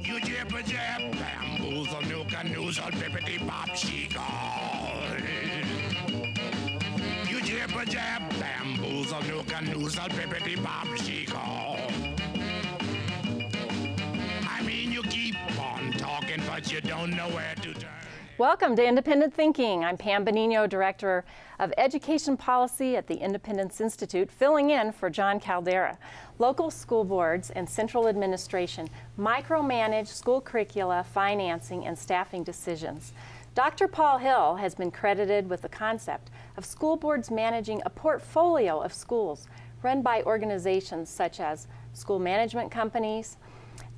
You jibber jab, bamboozle, nuka noozle, bippity bop, she-gall. You jibber jab, bamboozle, nuka noozle, bippity bop, she-gall. I mean, you keep on talking, but you don't know where to turn. Welcome to Independent Thinking. I'm Pam Benigno, Director of Education Policy at the Independence Institute, filling in for John Caldera. Local school boards and central administration micromanage school curricula, financing, and staffing decisions. Dr. Paul Hill has been credited with the concept of school boards managing a portfolio of schools run by organizations such as school management companies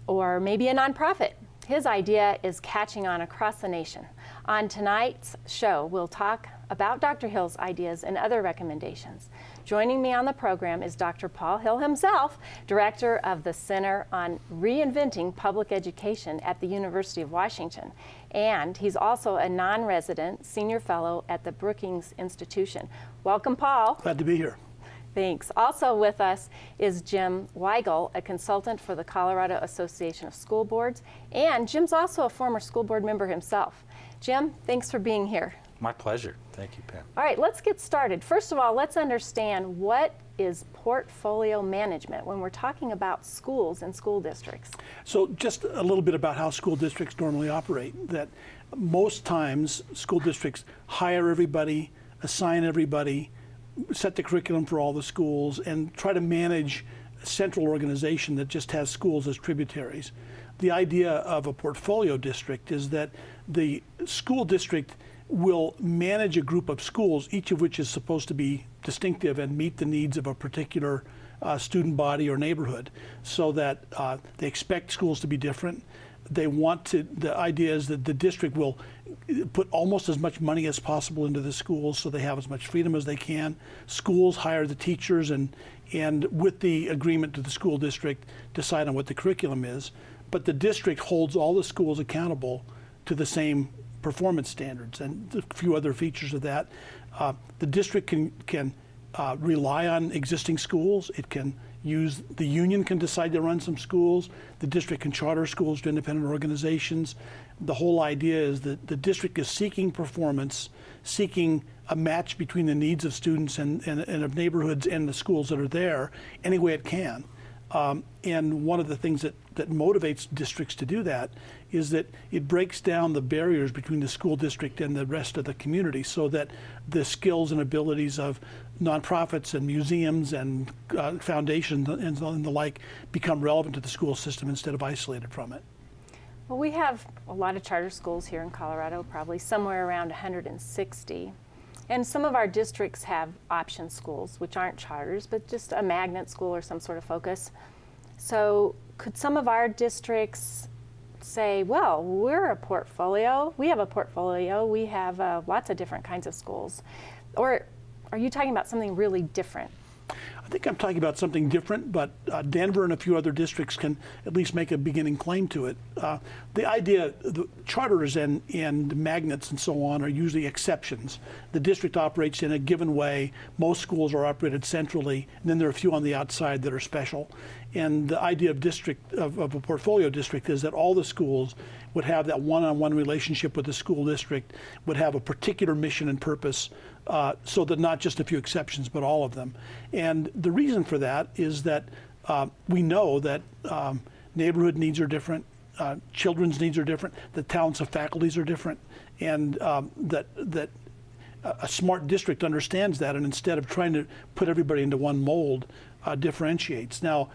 or maybe a nonprofit. His idea is catching on across the nation. On tonight's show, we'll talk about Dr. Hill's ideas and other recommendations. Joining me on the program is Dr. Paul Hill himself, Director of the Center on Reinventing Public Education at the University of Washington. And he's also a non-resident senior fellow at the Brookings Institution. Welcome, Paul. Glad to be here. Thanks. Also with us is Jim Weigel, a consultant for the Colorado Association of School Boards, and Jim's also a former school board member himself. Jim, thanks for being here. My pleasure. Thank you, Pam. All right, let's get started. First of all, let's understand what is portfolio management when we're talking about schools and school districts. So just a little bit about how school districts normally operate. That most times school districts hire everybody, assign everybody, set the curriculum for all the schools, and try to manage a central organization that just has schools as tributaries. The idea of a portfolio district is that the school district will manage a group of schools, each of which is supposed to be distinctive and meet the needs of a particular student body or neighborhood, so that they expect schools to be different. They want to, the idea is that the district will put almost as much money as possible into the schools so they have as much freedom as they can. Schools hire the teachers and with the agreement to the school district decide on what the curriculum is. But the district holds all the schools accountable to the same performance standards and a few other features of that. The district can rely on existing schools. It can use, the union can decide to run some schools. The district can charter schools to independent organizations. The whole idea is that the district is seeking performance, seeking a match between the needs of students and of neighborhoods and the schools that are there any way it can. And one of the things that motivates districts to do that is that it breaks down the barriers between the school district and the rest of the community, so that the skills and abilities of nonprofits and museums and foundations and the like become relevant to the school system instead of isolated from it. Well, we have a lot of charter schools here in Colorado, probably somewhere around 160. And some of our districts have option schools, which aren't charters, but just a magnet school or some sort of focus. So could some of our districts say, well, we're a portfolio, we have a portfolio, we have lots of different kinds of schools? Or are you talking about something really different? I think I'm talking about something different, but Denver and a few other districts can at least make a beginning claim to it. The idea, the charters and magnets and so on are usually exceptions. The district operates in a given way. Most schools are operated centrally, and then there are a few on the outside that are special. And the idea of a portfolio district is that all the schools would have that one-on-one relationship with the school district, would have a particular mission and purpose, so that not just a few exceptions, but all of them. And the reason for that is that we know that neighborhood needs are different, children's needs are different, the talents of faculties are different, and that a smart district understands that, and instead of trying to put everybody into one mold, differentiates. Now,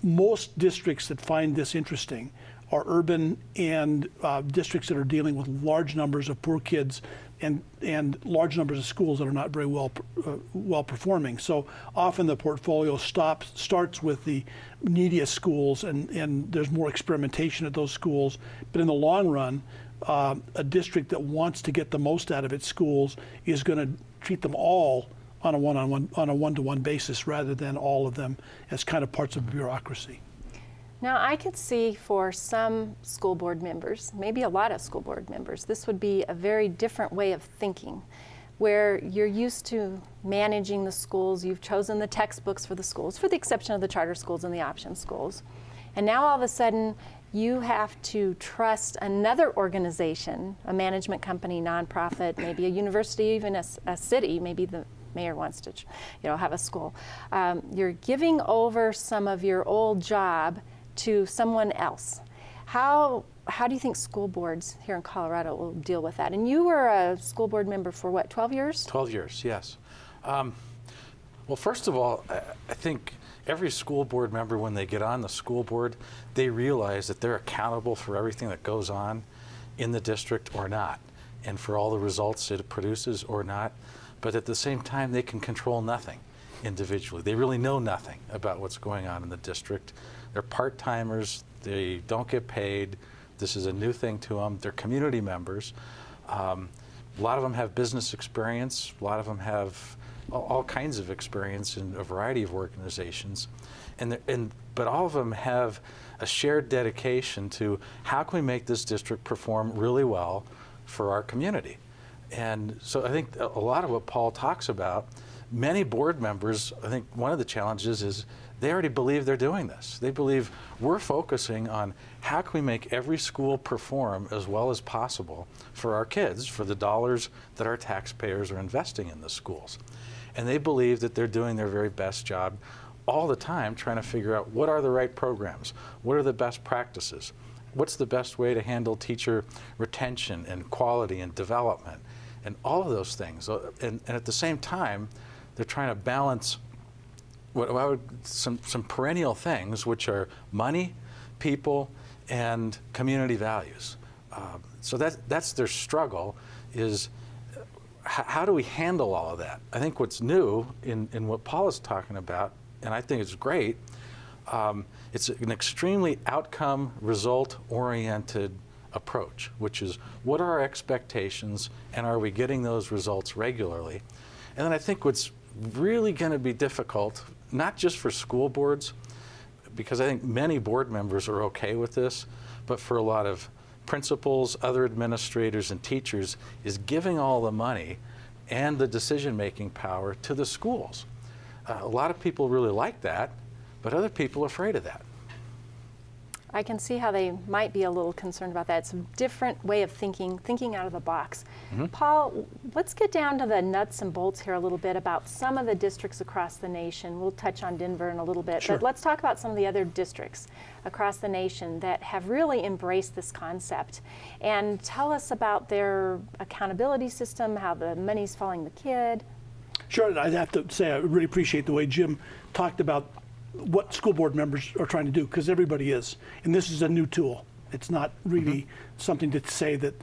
most districts that find this interesting are urban and districts that are dealing with large numbers of poor kids and large numbers of schools that are not very well performing. So often the portfolio starts with the neediest schools, and there's more experimentation at those schools. But in the long run, a district that wants to get the most out of its schools is going to treat them all on a one-to-one basis, rather than all of them as kind of parts of bureaucracy. Now, I could see for some school board members, maybe a lot of school board members, this would be a very different way of thinking, where you're used to managing the schools, you've chosen the textbooks for the schools, for the exception of the charter schools and the option schools. And now all of a sudden, you have to trust another organization, a management company, nonprofit, maybe a university, even a city, maybe the mayor wants to, have a school. You're giving over some of your old job to someone else. How do you think school boards here in Colorado will deal with that? And you were a school board member for what, 12 years? 12 years, yes. Well, first of all, I think every school board member, when they get on the school board, they realize that they're accountable for everything that goes on in the district or not, and for all the results it produces or not. But at the same time, they can control nothing individually. They really know nothing about what's going on in the district. They're part-timers. They don't get paid. This is a new thing to them. They're community members. A lot of them have business experience. A lot of them have all kinds of experience in a variety of organizations. But all of them have a shared dedication to how can we make this district perform really well for our community. And so I think a lot of what Paul talks about, many board members, I think one of the challenges is they already believe they're doing this. They believe we're focusing on how can we make every school perform as well as possible for our kids, for the dollars that our taxpayers are investing in the schools. And they believe that they're doing their very best job all the time trying to figure out what are the right programs, what are the best practices, what's the best way to handle teacher retention and quality and development, and all of those things. And at the same time, they're trying to balance some perennial things, which are money, people, and community values. So that's their struggle, is how do we handle all of that? I think what's new in what Paul is talking about, and I think it's great, it's an extremely outcome, result-oriented approach, which is what are our expectations and are we getting those results regularly? And then I think what's really going to be difficult, not just for school boards, because I think many board members are okay with this, but for a lot of principals, other administrators, and teachers, is giving all the money and the decision-making power to the schools. A lot of people really like that, but other people are afraid of that. I can see how they might be a little concerned about that. It's a different way of thinking out of the box. Mm-hmm. Paul, let's get down to the nuts and bolts here a little bit about some of the districts across the nation. We'll touch on Denver in a little bit, sure, but let's talk about some of the other districts across the nation that have really embraced this concept. And tell us about their accountability system, how the money's following the kid. Sure, I'd have to say I really appreciate the way Jim talked about what school board members are trying to do, because everybody is. And this is a new tool. It's not really mm-hmm. something to say that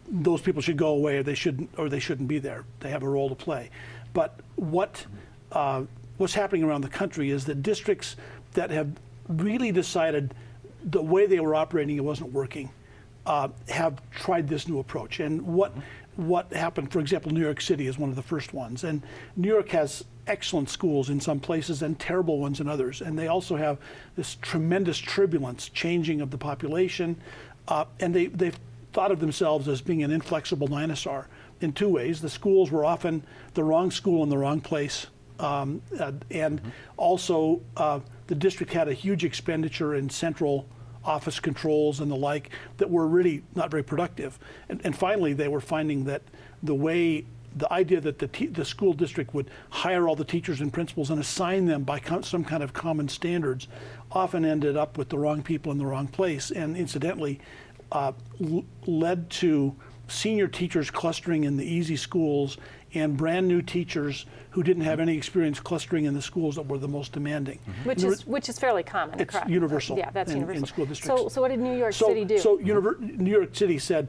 those people should go away or they shouldn't be there. They have a role to play. But what's happening around the country is that districts that have really decided the way they were operating, it wasn't working, have tried this new approach. And what happened, for example, New York City is one of the first ones. And New York has excellent schools in some places and terrible ones in others. And they also have this tremendous turbulence, changing of the population. And they've thought of themselves as being an inflexible dinosaur in two ways. The schools were often the wrong school in the wrong place. And mm-hmm. also, the district had a huge expenditure in central office controls and the like that were really not very productive. And finally, they were finding that the idea that the school district would hire all the teachers and principals and assign them by some kind of common standards often ended up with the wrong people in the wrong place, and incidentally led to senior teachers clustering in the easy schools and brand new teachers who didn't have any experience clustering in the schools that were the most demanding. Mm-hmm. Which is fairly common. It's universal. Yeah, that's universal. In school districts. So what did New York City do? So New York City said,